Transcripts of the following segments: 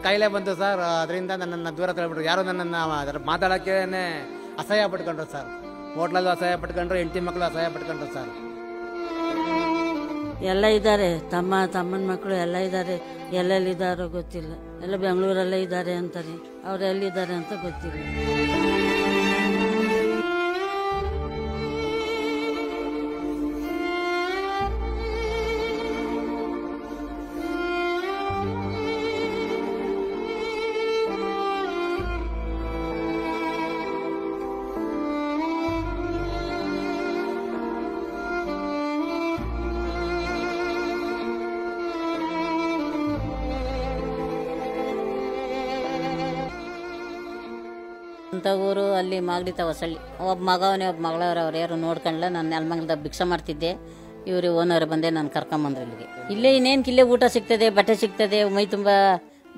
ಕಾಯಿಲೆ ಬಂತು ಸರ್. ಅದರಿಂದ ನನ್ನನ್ನು ದೂರ ತಳ್ಬಿಟ್ರು. ಯಾರು ನನ್ನನ್ನು ಮಾತಾಡೋಕ್ಕೇ ಅಸಹ್ಯ ಪಟ್ಕೊಂಡ್ರು ಸರ್. ಹೋಟ್ಲಲ್ಲೂ ಅಸಹ್ಯ ಪಟ್ಕೊಂಡ್ರು, ಹೆಂಡತಿ ಮಕ್ಕಳು ಅಸಹ್ಯ ಪಟ್ಕೊಂಡ್ರು ಸರ್. ಎಲ್ಲ ಇದ್ದಾರೆ, ತಮ್ಮನ ಮಕ್ಕಳು ಎಲ್ಲ ಇದ್ದಾರೆ. ಎಲ್ಲೆಲ್ಲಿದ್ದಾರೋ ಗೊತ್ತಿಲ್ಲ. ಎಲ್ಲ ಬೆಂಗಳೂರಲ್ಲೇ ಇದ್ದಾರೆ ಅಂತಾರೆ. ಅವ್ರು ಎಲ್ಲಿದ್ದಾರೆ ಅಂತ ಗೊತ್ತಿಲ್ಲ. ಅಂತ ಊರು ಅಲ್ಲಿ ಮಾಗಡಿ ಹೊಸಳ್ಳಿ. ಒಬ್ಬ ಮಗವನೇ ಒಬ್ಬ ಮಗಳವ್ರೆ. ಅವ್ರು ಯಾರು ನೋಡ್ಕೊಂಡ್ಲ. ನಾನು ನೆಲಮಂಗಲದಾಗ ಭಿಕ್ಷೆ ಮಾಡ್ತಿದ್ದೆ. ಇವರು ಓನರ್ ಬಂದೆ ನಾನು ಕರ್ಕೊಂಬಂದ್ರು ಇಲ್ಲಿಗೆ. ಇಲ್ಲೇ ಇನ್ನೇನು ಇಲ್ಲೇ ಊಟ ಸಿಗ್ತದೆ, ಬಟ್ಟೆ ಸಿಗ್ತದೆ, ಮೈ ತುಂಬ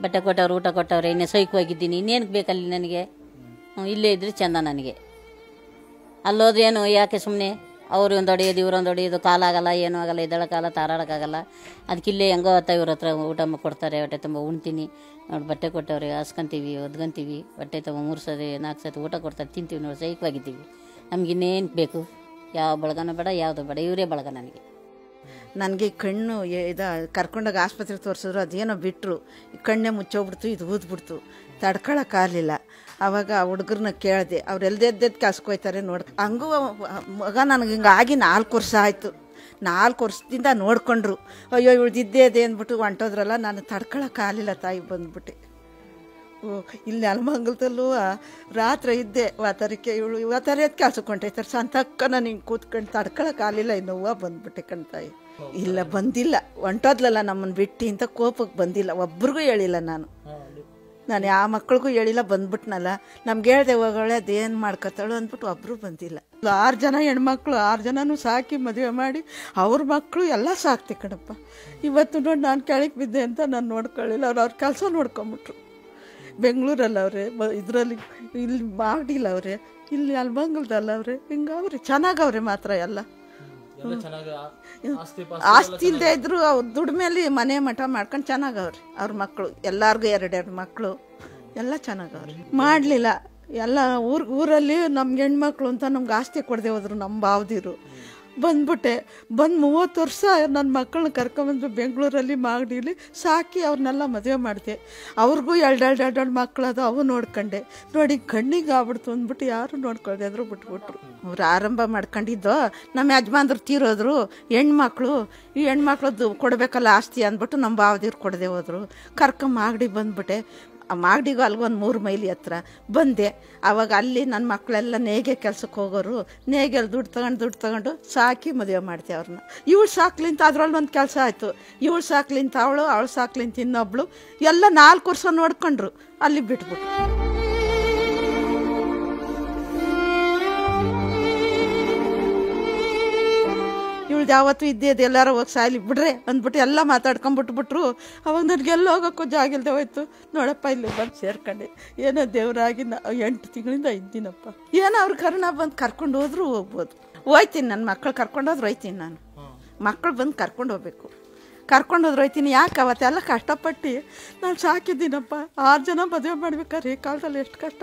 ಬಟ್ಟೆ ಕೊಟ್ಟವ್ರು, ಊಟ ಕೊಟ್ಟವ್ರೆ. ಇನ್ನೇ ಸೈಕವಾಗಿದ್ದೀನಿ, ಇನ್ನೇನು ಬೇಕಲ್ಲಿ ನನಗೆ? ಇಲ್ಲೇ ಇದ್ರೆ ಚೆಂದ ನನಗೆ. ಅಲ್ಲೋದ್ರೆ ಏನು ಯಾಕೆ ಸುಮ್ಮನೆ ಅವ್ರು ಒಂದು ಹೊಡೆಯೋದು ಇವ್ರೊಂದು ಹೊಡೆಯೋದು, ಕಾಲಾಗಲ್ಲ, ಏನೂ ಆಗಲ್ಲ, ಎದ್ದೇಳಕ್ಕಾಗಲ್ಲ, ತಾರಾಡೋಕ್ಕಾಗಲ್ಲ. ಅದಕ್ಕಿಲ್ಲೇ ಹೆಂಗೋ ಅತ್ತ ಇವ್ರ ಹತ್ರ ಊಟ ಕೊಡ್ತಾರೆ. ಹೊಟ್ಟೆ ತುಂಬ ಉಣ್ತೀನಿ. ನೋಡಿ ಬಟ್ಟೆ ಕೊಟ್ಟವ್ರೆ, ಹಾಸ್ಕೊಂತೀವಿ, ಒದ್ಕೊಂತೀವಿ. ಹೊಟ್ಟೆ ತುಂಬ 3 ಸರಿ 4 ಸತಿ ಊಟ ಕೊಡ್ತಾರೆ, ತಿಂತೀವಿ. ನೋಡಿ ಸೈಕವಾಗಿದ್ದೀವಿ. ನಮ್ಗೆ ಇನ್ನೇನು ಬೇಕು? ಯಾವ ಬಳಗನೂ ಬೇಡ, ಯಾವುದು ಬೇಡ, ಇವರೇ ಬಳಗ ನನಗೆ. ನನಗೆ ಕಣ್ಣು ಕರ್ಕೊಂಡೋಗಿ ಆಸ್ಪತ್ರೆಗೆ ತೋರಿಸಿದ್ರು. ಅದೇನೋ ಬಿಟ್ಟರು, ಕಣ್ಣೇ ಮುಚ್ಚೋಗ್ಬಿಡ್ತು, ಇದು ಊದ್ಬಿಡ್ತು, ತಡ್ಕೊಳಕ್ಕಾಗಲಿಲ್ಲ. ಆವಾಗ ಹುಡುಗರನ್ನ ಕೇಳಿದೆ, ಅವ್ರು ಎಲ್ದೆದ್ದು ಕೆಲ್ಸಕ್ಕೆ ನೋಡಿ. ಹಂಗೂ ಮಗ ನನಗೆ ಹಿಂಗಾಗಿ 4 ವರ್ಷ ಆಯಿತು. 4 ವರ್ಷದಿಂದ ನೋಡ್ಕೊಂಡ್ರು. ಅಯ್ಯೋ ಇವಳ್ದಿದ್ದೇ ಇದೆ ಅಂದ್ಬಿಟ್ಟು ಹೊಂಟೋದ್ರಲ್ಲ. ನಾನು ತಡ್ಕೊಳಕ್ಕಾಗಲಿಲ್ಲ ತಾಯಿ, ಬಂದ್ಬಿಟ್ಟು. ಇಲ್ಲಿ ನೆಲಮಂಗಲದಲ್ಲೂ ರಾತ್ರಿ ಇದ್ದೆ. ವಾತರಕ್ಕೆ ಇವತ್ತರಿಯದ ಕೆಲ್ಸಕ್ಕೆ ಹೊಂಟೈತಾರೆ. ಸಂತಕ್ಕ ನಾನು ಹಿಂಗೆ ಕೂತ್ಕೊಂಡು ತಡ್ಕೊಳಕ್ಕಾಗಲಿಲ್ಲ. ಇನ್ನೋವ ಬಂದ್ಬಿಟ್ಟೆ ಕಣ್ತಾಯಿ. ಇಲ್ಲ ಬಂದಿಲ್ಲ, ಹೊಂಟೋದ್ಲಲ್ಲ ನಮ್ಮನ್ನು ಬಿಟ್ಟು ಅಂತ ಕೋಪಕ್ಕೆ ಬಂದಿಲ್ಲ. ಒಬ್ರಿಗೂ ಹೇಳಿಲ್ಲ ನಾನು ಯಾವ ಮಕ್ಳಿಗೂ ಹೇಳಿಲ್ಲ. ಬಂದ್ಬಿಟ್ನಲ್ಲ, ನಮ್ಗೆ ಹೇಳ್ದೆ ಹೋಗೋಳೆ ಅದೇನು ಮಾಡ್ಕೊತಾಳು ಅಂದ್ಬಿಟ್ಟು ಒಬ್ಬರು ಬಂದಿಲ್ಲ. 6 ಜನ ಹೆಣ್ಮಕ್ಳು, 6 ಜನನೂ ಸಾಕಿ ಮದುವೆ ಮಾಡಿ ಅವ್ರ ಮಕ್ಕಳು ಎಲ್ಲ ಸಾಕ್ತೆ ಕಣಪ್ಪ. ಇವತ್ತು ನೋಡಿ ನಾನು ಕೆಳಗೆ ಬಿದ್ದೆ ಅಂತ ನಾನು ನೋಡ್ಕೊಳ್ಳಿಲ್ಲ. ಅವ್ರ ಕೆಲಸ ನೋಡ್ಕೊಂಬಿಟ್ರು. ಬೆಂಗಳೂರಲ್ಲಿ ಅವ್ರೆ, ಇದರಲ್ಲಿ ಇಲ್ಲಿ ಮಾಡಿಲ್ಲ ಅವ್ರೆ, ಇಲ್ಲಿ ನೆಲಮಂಗಲದಲ್ಲಿ ಅವ್ರೆ. ಹಿಂಗವ್ರೆ ಚೆನ್ನಾಗವ್ರೆ ಮಾತ್ರ ಎಲ್ಲ. ಆಸ್ತಿ ಇಲ್ಲದೆ ಇದ್ರು ಅವ್ರ ದುಡ್ಮೇಲೆ ಮನೆ ಮಠ ಮಾಡ್ಕೊಂಡು ಚೆನ್ನಾಗವ್ರಿ. ಅವ್ರ ಮಕ್ಕಳು ಎಲ್ಲರಿಗೂ 2 ಮಕ್ಕಳು ಎಲ್ಲ ಚೆನ್ನಾಗವ್ರಿ. ಮಾಡಲಿಲ್ಲ ಎಲ್ಲ ಊರಲ್ಲಿ ನಮ್ಗೆ ಹೆಣ್ಮಕ್ಳು ಅಂತ ನಮ್ಗೆ ಆಸ್ತಿ ಕೊಡದೆ ಹೋದ್ರು ನಮ್ಮ ಭಾವದಿರು. ಬಂದ್ಬಿಟ್ಟೆ. 30 ವರ್ಷ ನನ್ನ ಮಕ್ಕಳನ್ನ ಕರ್ಕೊಂಬಂದು ಬೆಂಗಳೂರಲ್ಲಿ ಮಾಗಡಿಲಿ ಸಾಕಿ ಅವ್ರನ್ನೆಲ್ಲ ಮದುವೆ ಮಾಡಿದೆ. ಅವ್ರಿಗೂ 2 ಮಕ್ಕಳದು, ಅವು ನೋಡ್ಕೊಂಡೆ. ನೋಡಿ ಕಣ್ಣಿಗೆ ಆಗ್ಬಿಡ್ತು ಅಂದ್ಬಿಟ್ಟು ಯಾರು ನೋಡ್ಕೊಳ್ದೆ ಅಂದರು, ಬಿಟ್ಬಿಟ್ರು. ಅವ್ರು ಆರಂಭ ಮಾಡ್ಕೊಂಡಿದ್ದು ನಮ್ಮ ಯಜಮಾನ್ರು ತೀರೋದ್ರು. ಹೆಣ್ಮಕ್ಳು ಈ ಹೆಣ್ಮಕ್ಳದ್ದು ಕೊಡಬೇಕಲ್ಲ ಆಸ್ತಿ ಅಂದ್ಬಿಟ್ಟು ನಮ್ಮ ಭಾವದಿರು ಕೊಡದೆ ಹೋದರು. ಮಾಗಡಿ ಬಂದ್ಬಿಟ್ಟೆ. ಮಾಗಡಿಗೂ ಅಲ್ಗೊಂದು 3 ಮೈಲಿ ಹತ್ರ ಬಂದೆ. ಆವಾಗ ಅಲ್ಲಿ ನನ್ನ ಮಕ್ಕಳೆಲ್ಲ ನೇಗೆ ಕೆಲ್ಸಕ್ಕೆ ಹೋಗೋರು. ನೇಗೆಲ್ಲಿ ದುಡ್ಡು ತಗೊಂಡು ಸಾಕಿ ಮದುವೆ ಮಾಡ್ತೀವಿ ಅವ್ರನ್ನ. ಇವಳು ಸಾಕ್ಲಿಂತ ಅದ್ರಲ್ಲಿ ಒಂದು ಕೆಲಸ ಆಯಿತು. ಇವಳು ಸಾಕ್ಲಿಂತ ಅವಳು ಸಾಕ್ಲಿಂತ ಇನ್ನೊಬ್ಳು. ಎಲ್ಲ 4 ವರ್ಷ ನೋಡ್ಕೊಂಡ್ರು. ಅಲ್ಲಿ ಬಿಟ್ಬಿಟ್ಟು ಇವಳ್ದು ಯಾವತ್ತೂ ಇದ್ದೇ ಎಲ್ಲಾರು ಹೋಗಿ ಸಾಯ್ಲಿ ಬಿಡ್ರೆ ಅಂದ್ಬಿಟ್ಟು ಎಲ್ಲ ಮಾತಾಡ್ಕೊಂಬಿಟ್ಬಿಟ್ರು. ಅವಾಗ ನನಗೆಲ್ಲ ಹೋಗೋಕ್ಕೂ ಜಾಗ ಇಲ್ಲದೆ ಹೋಯ್ತು. ನೋಡಪ್ಪ ಇಲ್ಲಿ ಬಂದು ಸೇರ್ಕೊಂಡೆ. ಏನೋ ದೇವರಾಗಿ 8 ತಿಂಗಳಿಂದ ಇದ್ದೀನಪ್ಪ. ಏನೋ ಅವ್ರ ಕರುಣ ಬಂದು ಕರ್ಕೊಂಡು ಹೋದ್ರು ಹೋಗ್ಬೋದು. ಹೋಯ್ತೀನಿ, ನನ್ನ ಮಕ್ಕಳು ಕರ್ಕೊಂಡೋದ್ರು ಹೋಯ್ತೀನಿ. ನಾನು ಮಕ್ಕಳು ಬಂದು ಕರ್ಕೊಂಡು ಹೋಗ್ಬೇಕು. ಕರ್ಕೊಂಡೋದ್ರು ಹೋಯ್ತೀನಿ. ಯಾಕೆ ಅವತ್ತೆಲ್ಲ ಕಷ್ಟಪಟ್ಟು ನಾನು ಸಾಕಿದ್ದೀನಪ್ಪ. 6 ಜನ ಮದುವೆ ಮಾಡ್ಬೇಕಾದ್ರೆ ಈ ಕಾಲದಲ್ಲಿ ಎಷ್ಟು ಕಷ್ಟ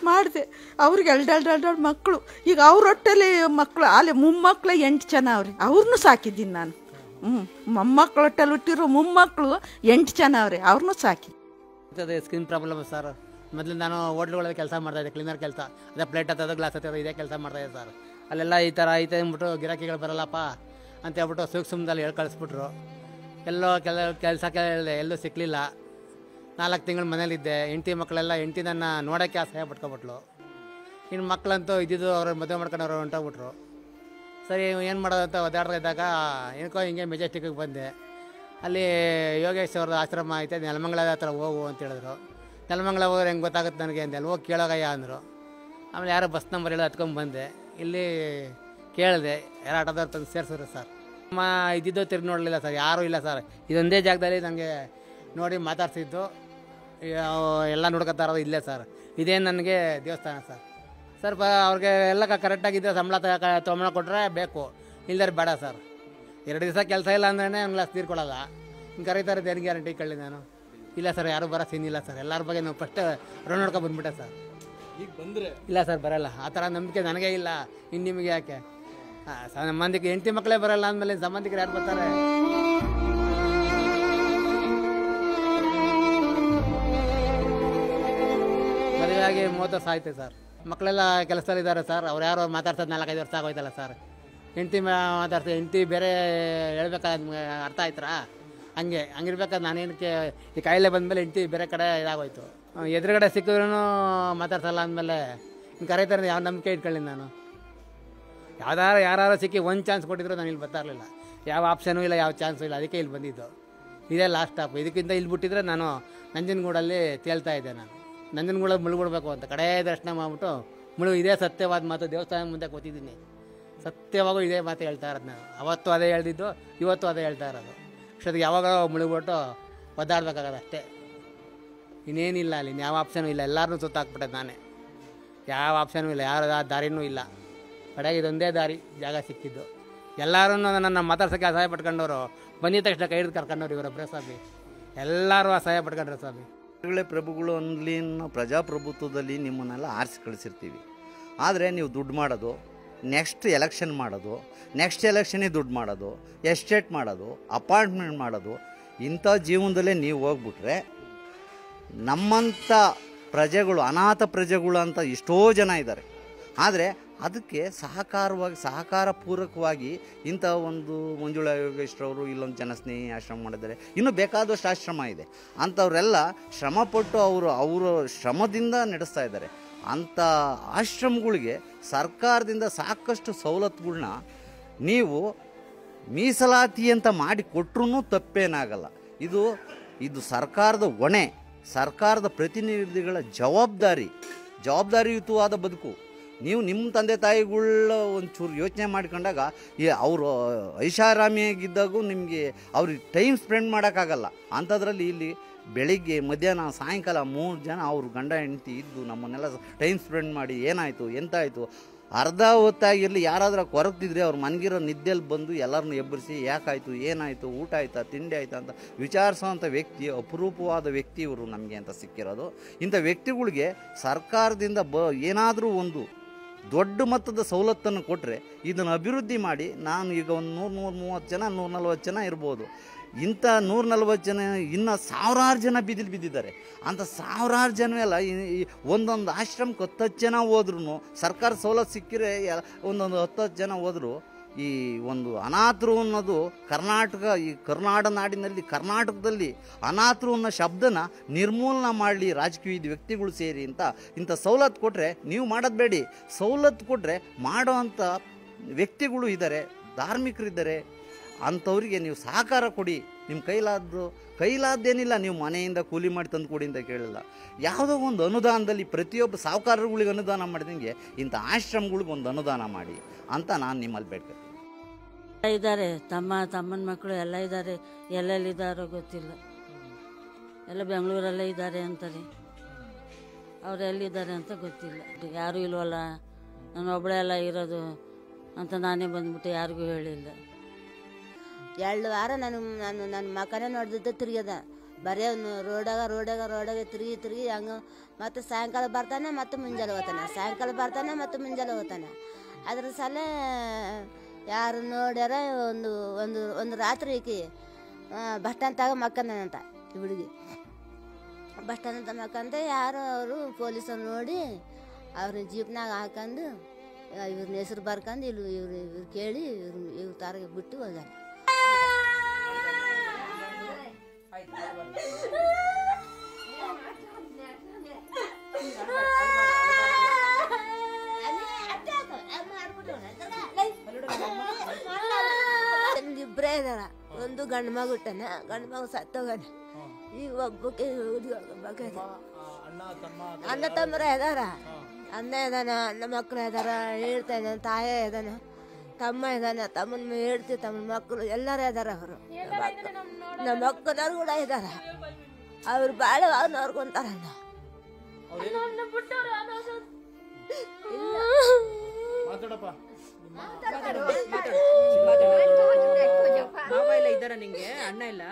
ಮಾಡಿದೆ. ಅವ್ರಿಗೆ 2 ಮಕ್ಕಳು. ಈಗ ಅವ್ರ ಹೊಟ್ಟೆಲಿ ಮಕ್ಕಳು ಅಲ್ಲಿ ಮೊಮ್ಮಕ್ಕಳು 8 ಜನ ಅವ್ರಿ. ಅವ್ರನ್ನೂ ಸಾಕಿದ್ದೀನಿ ನಾನು. ಮೊಮ್ಮಕ್ಕಳು ಹೊಟ್ಟೆಲಿ ಹುಟ್ಟಿರೋ ಮೊಮ್ಮಕ್ಕಳು 8 ಜನ ಅವ್ರಿ. ಅವ್ರನ್ನೂ ಸಾಕಿ. Skin problem sir. ಮೊದಲು ನಾನು ಹೋಟ್ಲುಗಳಲ್ಲಿ ಕೆಲಸ ಮಾಡ್ತಾಯಿದ್ದೆ, ಕ್ಲೀನರ್ ಕೆಲಸ. ಅದೇ ಪ್ಲೇಟ್ ಹತ್ತೋದು, ಗ್ಲಾಸ್ ಹತ್ತೋದು, ಇದೇ ಕೆಲಸ ಮಾಡ್ತಾಯಿದ್ದೆ ಸರ್. ಅಲ್ಲೆಲ್ಲ ಈ ಥರ ಐತೆ ಅಂದ್ಬಿಟ್ಟು ಗಿರಾಕಿಗಳು ಬರಲ್ಲಪ್ಪ ಅಂತ ಹೇಳ್ಬಿಟ್ಟು ಸೂಕ್ಷ್ಮದಲ್ಲಿ ಹೇಳಿ ಕಳಿಸ್ಬಿಟ್ರು. ಎಲ್ಲೋ ಕೆಲಸಕ್ಕೆ ಎಲ್ಲೂ ಸಿಕ್ಕಲಿಲ್ಲ. 4 ತಿಂಗಳು ಮನೇಲಿದ್ದೆ. ಹೆಂಡತಿ ಮಕ್ಕಳೆಲ್ಲ ಹೆಂಡತಿ ನನ್ನ ನೋಡೋಕ್ಕೆ ಅಸಹ್ಯ ಪಟ್ಕೊಬಿಟ್ಲು. ಇನ್ನು ಮಕ್ಕಳಂತೂ ಇದ್ದಿದ್ದು ಅವ್ರು ಮದುವೆ ಮಾಡ್ಕೊಂಡು ಅವ್ರು ಹೊಂಟೋಗ್ಬಿಟ್ರು. ಸರಿ ಏನು ಮಾಡೋದು ಅಂತ ಒದ್ದಾಡ್ತಾ ಇದ್ದಾಗ ಏನಕ್ಕೋ ಹಿಂಗೆ ಮೆಜೆಸ್ಟಿಕ್ಕಿಗೆ ಬಂದೆ. ಅಲ್ಲಿ ಯೋಗೇಶ್ ಅವ್ರದ್ದು ಆಶ್ರಮ ಐತೆ, ನೆಲಮಂಗಲದ ಹತ್ರ ಹೋಗು ಅಂತ ಹೇಳಿದ್ರು. ನೆಲಮಂಗಲ ಹೋದ್ರೆ ಹೆಂಗೆ ಗೊತ್ತಾಗುತ್ತೆ ನನಗೆ ಅಂತ ಅಲ್ಲಿ ಹೋಗಿ ಕೇಳೋಗಯ್ಯ ಅಂದರು. ಆಮೇಲೆ ಯಾರೋ ಬಸ್ ನಂಬರ್ ಹೇಳಿ ಹತ್ಕೊಂಡು ಬಂದೆ. ಇಲ್ಲಿ ಕೇಳಿದೆ, ಯಾರು ಆಟೋದವ್ರು ತಂದು ಸೇರಿಸಿದ್ರು ಸರ್. ಇದ್ದಿದ್ದು ತಿರುಗಿ ನೋಡಲಿಲ್ಲ ಸರ್, ಯಾರೂ ಇಲ್ಲ ಸರ್. ಇದೊಂದೇ ಜಾಗದಲ್ಲಿ ನನಗೆ ನೋಡಿ ಮಾತಾಡ್ಸಿದ್ದು, ಎಲ್ಲ ನೋಡ್ಕೊತಾ ಇರೋದು ಇಲ್ಲೇ ಸರ್. ಇದೇನು ನನಗೆ ದೇವಸ್ಥಾನ ಸರ್. ಸ್ವಲ್ಪ ಅವ್ರಿಗೆ ಎಲ್ಲ ಕರೆಕ್ಟಾಗಿದ್ದರೆ ಸಂಬಳ ತೊಗೊಂಡು ಕೊಟ್ಟರೆ ಬೇಕು, ಇಲ್ಲದ್ರೆ ಬೇಡ ಸರ್. 2 ದಿವಸ ಕೆಲಸ ಇಲ್ಲ ಅಂದ್ರೇ ಒಂದು ಗ್ಲಾಸ್ ತೀರ್ಕೊಳ್ಳಲ್ಲ. ಹಿಂಗೆ ಕರೀತಾರೆ, ಏನು ಗ್ಯಾರಂಟಿ ಕಳ್ಳಿ ನಾನು. ಇಲ್ಲ ಸರ್, ಯಾರು ಬರೋ ಸೀನ್ ಇಲ್ಲ ಸರ್. ಎಲ್ಲರ ಬಗ್ಗೆ ನಾವು ಫಸ್ಟ್ ರೌಂಡ್ ನೋಡ್ಕೊಂಡು ಬಂದ್ಬಿಟ್ಟೆ ಸರ್. ಈಗ ಬಂದರೆ ಇಲ್ಲ ಸರ್, ಬರೋಲ್ಲ. ಆ ಥರ ನಂಬಿಕೆ ನನಗೆ ಇಲ್ಲ. ಇನ್ನು ನಿಮಗೆ ಯಾಕೆ? ಸಂಬಂಧಿಕ ಹೆಂಡತಿ ಮಕ್ಕಳೇ ಬರೋಲ್ಲ ಅಂದಮೇಲೆ ಸಂಬಂಧಿಕರು ಯಾರು ಬರ್ತಾರೆ? ಮದುವೆಯಾಗಿ 30 ವರ್ಷ ಆಯ್ತು ಸರ್. ಮಕ್ಕಳೆಲ್ಲ ಕೆಲಸದಲ್ಲಿದ್ದಾರೆ ಸರ್. ಅವ್ರು ಯಾರು ಮಾತಾಡ್ಸೋದು 4-5 ವರ್ಷ ಆಗೋಯ್ತಲ್ಲ ಸರ್. ಹೆಂಡತಿ ಮಾತಾಡ್ತಾರೆ, ಹೆಂಡತಿ ಬೇರೆ ಹೇಳ್ಬೇಕಾದ್ರೆ ನಿಮ್ಗೆ ಅರ್ಥ ಆಯ್ತರಾ? ಹಂಗಿರ್ಬೇಕಾದ್ರೆ ನಾನೇನಕ್ಕೆ ಈ ಕಾಯಿಲೆ ಬಂದಮೇಲೆ ಹೆಂಡತಿ ಬೇರೆ ಕಡೆ ಇದಾಗೋಯ್ತು. ಎದುರುಗಡೆ ಸಿಕ್ಕಿದ್ರೂ ಮಾತಾಡ್ಸಲ್ಲ ಅಂದಮೇಲೆ ಇನ್ನು ಕರೀತಾರೆ, ಯಾವ ನಂಬಿಕೆ ಇಟ್ಕೊಳ್ಳಿ ನಾನು? ಯಾರು ಸಿಕ್ಕಿ ಒಂದು ಚಾನ್ಸ್ ಕೊಟ್ಟಿದ್ರು ನಾನು ಇಲ್ಲಿ ಬರ್ತಾ ಇರಲಿಲ್ಲ. ಯಾವ ಆಪ್ಷನೂ ಇಲ್ಲ, ಯಾವ ಚಾನ್ಸು ಇಲ್ಲ. ಅದಕ್ಕೆ ಇಲ್ಲಿ ಬಂದಿದ್ದು. ಇದೇ ಲಾಸ್ಟ್ ಸ್ಟಾಪ್. ಇದಕ್ಕಿಂತ ಇಲ್ಲಿ ಬಿಟ್ಟಿದ್ರೆ ನಾನು ನಂಜನಗೂಡಲ್ಲಿ ತೇಲ್ತಾ ಇದ್ದೆ. ನಾನು ನಂಜನಗೂಡಲ್ಲಿ ಮುಳುಗ್ಬಿಡ್ಬೇಕು ಅಂತ ಕಡೇ ದರ್ಶನ ಮಾಡಿಬಿಟ್ಟು ಇದೇ ಸತ್ಯವಾದ ಮಾತು ದೇವಸ್ಥಾನ ಮುಂದೆ ಕೂತಿದ್ದೀನಿ. ಸತ್ಯವಾಗೂ ಇದೇ ಮಾತು ಹೇಳ್ತಾ ಇರೋದು ನಾನು. ಅವತ್ತು ಅದೇ ಹೇಳ್ದಿದ್ದು, ಇವತ್ತು ಅದೇ ಹೇಳ್ತಾ ಇರೋದು. ಅಷ್ಟೊತ್ತಿಗೆ ಯಾವಾಗ ಮುಳುಗ್ಬಿಟ್ಟು ಒದ್ದಾಡ್ಬೇಕಾಗದು ಅಷ್ಟೇ. ಇನ್ನೇನಿಲ್ಲ ಅಲ್ಲಿ, ಯಾವ ಆಪ್ಷನೂ ಇಲ್ಲ. ಎಲ್ಲರನ್ನೂ ಸುತ್ತಾಕ್ಬಿಟ್ಟೆ ನಾನೇ. ಯಾವ ಆಪ್ಷನೂ ಇಲ್ಲ, ಯಾರ ದಾರಿನೂ ಇಲ್ಲ. ಕಡೆಗೆ ಇದೊಂದೇ ದಾರಿ, ಜಾಗ ಸಿಕ್ಕಿದ್ದು. ಎಲ್ಲರೂ ನನ್ನ ಮಾತಾಡ್ಸೋಕ್ಕೆ ಅಸಹಾಯ ಪಟ್ಕೊಂಡವರು. ಬಂದಿದ ತಕ್ಷಣ ಕೈ ಹಿಡಿದು ಕರ್ಕೊಂಡವ್ರು ಇವರೊಬ್ಬರೇ ಸ್ವಾಮಿ. ಎಲ್ಲರೂ ಅಸಹಾಯ ಪಟ್ಕೊಂಡ್ರೆ ಸ್ವಾಮಿ. ಪ್ರಭುಗಳು ಅಲ್ಲಿ ಪ್ರಜಾಪ್ರಭುತ್ವದಲ್ಲಿ ನಿಮ್ಮನ್ನೆಲ್ಲ ಆರಿಸಿ ಕಳಿಸಿರ್ತೀವಿ. ಆದರೆ ನೀವು ದುಡ್ಡು ಮಾಡೋದು, ನೆಕ್ಸ್ಟ್ ಎಲೆಕ್ಷನ್ ಮಾಡೋದು, ನೆಕ್ಸ್ಟ್ ಎಲೆಕ್ಷನಿಗೆ ದುಡ್ಡು ಮಾಡೋದು, ಎಸ್ಟೇಟ್ ಮಾಡೋದು, ಅಪಾಯಿಂಟ್ಮೆಂಟ್ ಮಾಡೋದು, ಇಂಥ ಜೀವನದಲ್ಲೇ ನೀವು ಹೋಗ್ಬಿಟ್ರೆ ನಮ್ಮಂಥ ಪ್ರಜೆಗಳು, ಅನಾಥ ಪ್ರಜೆಗಳು ಅಂತ ಎಷ್ಟೋ ಜನ ಇದ್ದಾರೆ. ಆದರೆ ಅದಕ್ಕೆ ಸಹಕಾರ ಪೂರ್ವಕವಾಗಿ ಇಂಥ ಒಂದು ಮಂಜುಳಾ ಯೋಗೇಶ್ವರವರು ಇಲ್ಲೊಂದು ಜನಸ್ನೇಹಿ ಆಶ್ರಮ ಮಾಡಿದ್ದಾರೆ. ಇನ್ನೂ ಬೇಕಾದಷ್ಟು ಆಶ್ರಮ ಇದೆ. ಅಂಥವರೆಲ್ಲ ಶ್ರಮಪಟ್ಟು ಅವರು ಶ್ರಮದಿಂದ ನಡೆಸ್ತಾ ಇದ್ದಾರೆ. ಅಂಥ ಆಶ್ರಮಗಳಿಗೆ ಸರ್ಕಾರದಿಂದ ಸಾಕಷ್ಟು ಸವಲತ್ತುಗಳನ್ನ ನೀವು ಮೀಸಲಾತಿ ಅಂತ ಮಾಡಿ ಕೊಟ್ಟರೂ ತಪ್ಪೇನಾಗಲ್ಲ. ಇದು ಸರ್ಕಾರದ ಹೊಣೆ, ಸರ್ಕಾರದ ಪ್ರತಿನಿಧಿಗಳ ಜವಾಬ್ದಾರಿಯುತವಾದ ಬದುಕು. ನೀವು ನಿಮ್ಮ ತಂದೆ ತಾಯಿಗಳ ಒಂಚೂರು ಯೋಚನೆ ಮಾಡ್ಕೊಂಡಾಗ ಅವರು ಐಷಾರಾಮಿಯಾಗಿದ್ದಾಗೂ ನಿಮಗೆ ಅವ್ರಿಗೆ ಟೈಮ್ ಸ್ಪೆಂಡ್ ಮಾಡೋಕ್ಕಾಗಲ್ಲ. ಅಂಥದ್ರಲ್ಲಿ ಇಲ್ಲಿ ಬೆಳಿಗ್ಗೆ ಮಧ್ಯಾಹ್ನ ಸಾಯಂಕಾಲ 3 ಜನ ಅವ್ರ ಗಂಡ ಹೆಂಡತಿ ಇದ್ದು ನಮ್ಮನ್ನೆಲ್ಲ ಟೈಮ್ ಸ್ಪೆಂಡ್ ಮಾಡಿ ಏನಾಯಿತು ಎಂತಾಯಿತು, ಅರ್ಧ ಹೊತ್ತಾಗಿರಲಿ ಯಾರಾದರೂ ಕೊರಗ್ತಿದ್ರೆ ಅವ್ರ ಮನಗಿರೋ ನಿದ್ದೆಯಲ್ಲಿ ಬಂದು ಎಲ್ಲರನ್ನೂ ಎಬ್ಬರಿಸಿ ಯಾಕಾಯಿತು, ಏನಾಯಿತು, ಊಟ ಆಯಿತಾ, ತಿಂಡಿ ಆಯಿತಾ ಅಂತ ವಿಚಾರಿಸೋವಂಥ ವ್ಯಕ್ತಿ, ಅಪರೂಪವಾದ ವ್ಯಕ್ತಿ ಇವರು ನಮಗೆ ಅಂತ ಸಿಕ್ಕಿರೋದು. ಇಂಥ ವ್ಯಕ್ತಿಗಳಿಗೆ ಸರ್ಕಾರದಿಂದ ಏನಾದರೂ ಒಂದು ದೊಡ್ಡ ಮೊತ್ತದ ಸವಲತ್ತನ್ನು ಕೊಟ್ಟರೆ ಇದನ್ನು ಅಭಿವೃದ್ಧಿ ಮಾಡಿ, ನಾನು ಈಗ ಒಂದು 130 ಜನ 140 ಜನ ಇರ್ಬೋದು. ಇಂಥ 140 ಜನ ಇನ್ನು ಸಾವಿರಾರು ಜನ ಬಿದ್ದಿದ್ದಾರೆ. ಅಂಥ ಸಾವಿರಾರು ಜನ ಎಲ್ಲ ಒಂದೊಂದು ಆಶ್ರಮಕ್ಕೆ 10 ಜನ ಹೋದ್ರೂ ಸರ್ಕಾರ ಸವಲತ್ತು ಸಿಕ್ಕಿದ್ರೆ ಒಂದೊಂದು 10 ಜನ ಹೋದರೂ ಈ ಒಂದು ಅನಾಥರು ಅನ್ನೋದು ಈ ಕರ್ನಾಟಕ ನಾಡಿನಲ್ಲಿ ಕರ್ನಾಟಕದಲ್ಲಿ ಅನಾಥರು ಅನ್ನೋ ಶಬ್ದನ ನಿರ್ಮೂಲನೆ ಮಾಡಲಿ ರಾಜಕೀಯದ ವ್ಯಕ್ತಿಗಳು ಸೇರಿ ಇಂಥ ಸವಲತ್ತು ಕೊಟ್ಟರೆ, ನೀವು ಮಾಡೋದು ಬೇಡಿ, ಸವಲತ್ತು ಕೊಟ್ಟರೆ ಮಾಡೋವಂಥ ವ್ಯಕ್ತಿಗಳು ಇದ್ದಾರೆ, ಧಾರ್ಮಿಕರಿದ್ದಾರೆ. ಅಂಥವ್ರಿಗೆ ನೀವು ಸಹಕಾರ ಕೊಡಿ. ನಿಮ್ಮ ಕೈಲಾದ್ದೇನಿಲ್ಲ, ನೀವು ಮನೆಯಿಂದ ಕೂಲಿ ಮಾಡಿ ತಂದು ಕೊಡಿ ಅಂತ ಕೇಳಿಲ್ಲ. ಯಾವುದೋ ಒಂದು ಅನುದಾನದಲ್ಲಿ ಪ್ರತಿಯೊಬ್ಬ ಸಾಹುಕಾರಗಳಿಗೆ ಅನುದಾನ ಮಾಡಿದಂಗೆ ಇಂಥ ಆಶ್ರಮಗಳಿಗೆ ಒಂದು ಅನುದಾನ ಮಾಡಿ ಅಂತ ನಾನು ನಿಮ್ಮಲ್ಲಿ ಬೇಡ್ತೀನಿ. ಇದ್ದಾರೆ, ತಮ್ಮನ ಮಕ್ಕಳು ಎಲ್ಲ ಇದ್ದಾರೆ. ಎಲ್ಲೆಲ್ಲಿದ್ದಾರೋ ಗೊತ್ತಿಲ್ಲ, ಎಲ್ಲ ಬೆಂಗಳೂರಲ್ಲೇ ಇದ್ದಾರೆ ಅಂತಾರೆ. ಅವ್ರು ಎಲ್ಲಿದ್ದಾರೆ ಅಂತ ಗೊತ್ತಿಲ್ಲ. ಯಾರೂ ಇಲ್ವಲ್ಲ, ನಾನು ಒಬ್ಬಳೇ ಎಲ್ಲ ಇರೋದು ಅಂತ ನಾನೇ ಬಂದ್ಬಿಟ್ಟು ಯಾರಿಗೂ ಹೇಳಿಲ್ಲ. 2 ವಾರ ನನ್ನ ಮಕ್ಕನೇ ನೋಡ್ದಿದ್ದೆ ತಿರುಗ್ಯದ. ಬರೀ ರೋಡಾಗ ತಿರುಗಿ ಹಂಗೆ ಮತ್ತು ಸಾಯಂಕಾಲ ಬರ್ತಾನೆ ಮತ್ತು ಮುಂಜಾನೆ ಹೋಗ್ತಾನೆ, ಸಾಯಂಕಾಲ ಬರ್ತಾನೆ ಮತ್ತು ಮುಂಜಾನೆ ಹೋಗ್ತಾನೆ. ಅದ್ರ ಸಲ ಯಾರು ನೋಡ್ಯಾರ ಒಂದು ರಾತ್ರಿ ಈಕಿ ಬಸ್ ಸ್ಟ್ಯಾಂಡ್ ತಾಗ ಮಕ್ಕಂದನಂತ ಈ ಹುಡುಗಿ. ಬಸ್ ಸ್ಟ್ಯಾಂಡ್ ಅಂತ ಮಕ್ಕಂತ ಯಾರು ಅವರು ಪೊಲೀಸರು ನೋಡಿ ಅವ್ರ ಜೀಪ್ನಾಗ ಹಾಕೊಂಡು ಇವ್ರನ್ನ ಹೆಸ್ರು ಬರ್ಕೊಂಡು ಇವ್ರು ಕೇಳಿ ಇವ್ರ ತಾರಿಗೆ ಬಿಟ್ಟು ಹೋಗ್ಯಾರ. ಇಬ್ಬರೇ ಇದಾರ. ಒಂದು ಗಂಡು ಮಗು ಹುಟ್ಟನ, ಗಂಡು ಮಗು ಸತ್ತೋಗಣ. ಈಗ ಒಬ್ಬಕ್ಕೆ ಅಣ್ಣ ತಮ್ಮರ ಇದಾರ. ಅಣ್ಣ ಇದಾನ, ಅಣ್ಣ ಮಕ್ಕಳು ಇದಾರ, ಹೇಳ್ತಾ ಇದ್ದಾನೆ, ತಾಯ ಇದಾನ, ತಮ್ಮ ಇದಾನ, ತಮ್ಮನ ಹೇಳ್ತೀವಿ, ತಮ್ಮನ ಮಕ್ಕಳು ಎಲ್ಲರೂ ಇದಾರ. ಅವರು ನಮ್ಮ ಮಕ್ಕಳವ್ರು ಕೂಡ ಇದಾರ. ಅವ್ರು ಬಾಳ ನೋಡ್ಕೊಂತಾರಣ್ಣ. ಮಾವ ಎಲ್ಲ ಇದ್ದಾರ ನಿಂಗೆ? ಅಣ್ಣ ಇಲ್ಲ?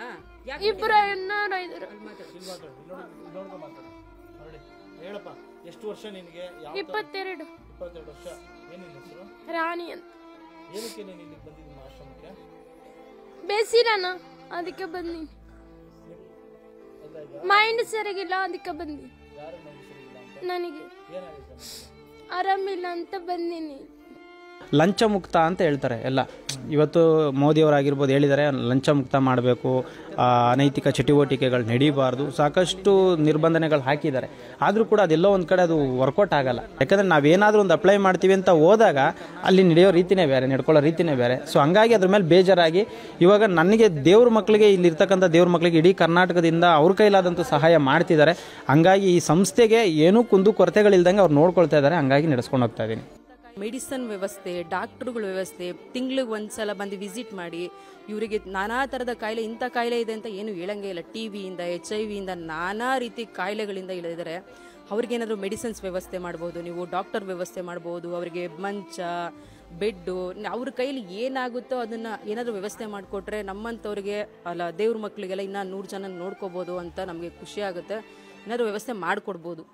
ಇಬ್ಬರು ಅಣ್ಣ ಇದಾರೆ. ಇಲ್ಲಿ ಮಾತಾಡು, ಇಲ್ಲಿ ನೋಡ್ಕೊ ಮಾತಾಡು. ನೋಡಿ ಹೇಳಪ್ಪ, ಎಷ್ಟು ವರ್ಷ ನಿನಗೆ? 22 ವರ್ಷ. ಏನಿಲ್ಲ ಹೆಸರು? ರಾಣಿ ಅಂತ. ಏನಕ್ಕೆ ನೀನು ಇಲ್ಲಿಗೆ ಬಂದಿದ್ದೀನಿ ನಮ್ಮ ಆಶ್ರಮಕ್ಕೆ? ಬೇಸಿರನ ಅದಕ್ಕೆ ಬಂದೀನಿ. ಮೈಂಡ್ ಸರಿಗಿಲ್ಲ ಅದಕ್ಕೆ ಬಂದೀನಿ. ಯಾರು ಮೈಂಡ್ ಸರಿಯಿಲ್ಲ ಅಂತ? ನನಗೆ ಏನಾಗಿದೆ? ಆರಾಮಿಲ್ಲ ಅಂತ ಬಂದೀನಿ. ಲಂಚ ಮುಕ್ತ ಅಂತ ಹೇಳ್ತಾರೆ ಎಲ್ಲ. ಇವತ್ತು ಮೋದಿಯವರಾಗಿರ್ಬೋದು ಹೇಳಿದ್ದಾರೆ ಲಂಚ ಮುಕ್ತ ಮಾಡಬೇಕು, ಅನೈತಿಕ ಚಟುವಟಿಕೆಗಳು ನಡೀಬಾರ್ದು, ಸಾಕಷ್ಟು ನಿರ್ಬಂಧನೆಗಳು ಹಾಕಿದ್ದಾರೆ. ಆದರೂ ಕೂಡ ಅದೆಲ್ಲೋ ಒಂದು ಕಡೆ ಅದು ವರ್ಕೌಟ್ ಆಗಲ್ಲ. ಯಾಕಂದರೆ ನಾವೇನಾದರೂ ಒಂದು ಅಪ್ಲೈ ಮಾಡ್ತೀವಿ ಅಂತ ಹೋದಾಗ ಅಲ್ಲಿ ನಡೆಯೋ ರೀತಿನೇ ಬೇರೆ, ನಡ್ಕೊಳ್ಳೋ ರೀತಿನೇ ಬೇರೆ. ಸೊ ಹಂಗಾಗಿ ಅದ್ರ ಮೇಲೆ ಬೇಜಾರಾಗಿ ಇವಾಗ ನನಗೆ ದೇವ್ರ ಮಕ್ಕಳಿಗೆ, ಇಲ್ಲಿರ್ತಕ್ಕಂಥ ದೇವ್ರ ಮಕ್ಕಳಿಗೆ ಇಡೀ ಕರ್ನಾಟಕದಿಂದ ಅವ್ರ ಕೈಲಾದಂಥ ಸಹಾಯ ಮಾಡ್ತಿದ್ದಾರೆ. ಹಂಗಾಗಿ ಈ ಸಂಸ್ಥೆಗೆ ಏನೂ ಕುಂದು ಕೊರತೆಗಳಿಲ್ದಂಗೆ ಅವ್ರು ನೋಡ್ಕೊಳ್ತಾ ಇದ್ದಾರೆ. ಹಂಗಾಗಿ ನಡೆಸ್ಕೊಂಡು ಹೋಗ್ತಾ ಇದ್ದೀನಿ. ಮೆಡಿಸನ್ ವ್ಯವಸ್ಥೆ, ಡಾಕ್ಟ್ರುಗಳ ವ್ಯವಸ್ಥೆ, ತಿಂಗಳಿಗೆ ಒಂದ್ಸಲ ಬಂದು ವಿಸಿಟ್ ಮಾಡಿ ಇವರಿಗೆ ನಾನಾ ಥರದ ಕಾಯಿಲೆ, ಇಂಥ ಕಾಯಿಲೆ ಇದೆ ಅಂತ ಏನು ಹೇಳಂಗೇ ಇಲ್ಲ. TVಯಿಂದ HIV ನಾನಾ ರೀತಿ ಕಾಯಿಲೆಗಳಿಂದ ಇಳಿದರೆ ಅವ್ರಿಗೇನಾದರೂ ಮೆಡಿಸಿನ್ಸ್ ವ್ಯವಸ್ಥೆ ಮಾಡ್ಬೋದು, ನೀವು ಡಾಕ್ಟರ್ ವ್ಯವಸ್ಥೆ ಮಾಡ್ಬೋದು, ಅವರಿಗೆ ಮಂಚ, ಬೆಡ್ಡು, ಅವ್ರ ಕೈಲಿ ಏನಾಗುತ್ತೋ ಅದನ್ನು ಏನಾದರೂ ವ್ಯವಸ್ಥೆ ಮಾಡಿಕೊಟ್ರೆ ನಮ್ಮಂಥವ್ರಿಗೆ ಅಲ್ಲ ದೇವ್ರ ಮಕ್ಕಳಿಗೆಲ್ಲ ಇನ್ನೂ 100 ಜನ ನೋಡ್ಕೋಬೋದು ಅಂತ ನಮಗೆ ಖುಷಿ ಆಗುತ್ತೆ. ಏನಾದರೂ ವ್ಯವಸ್ಥೆ ಮಾಡಿಕೊಡ್ಬೋದು.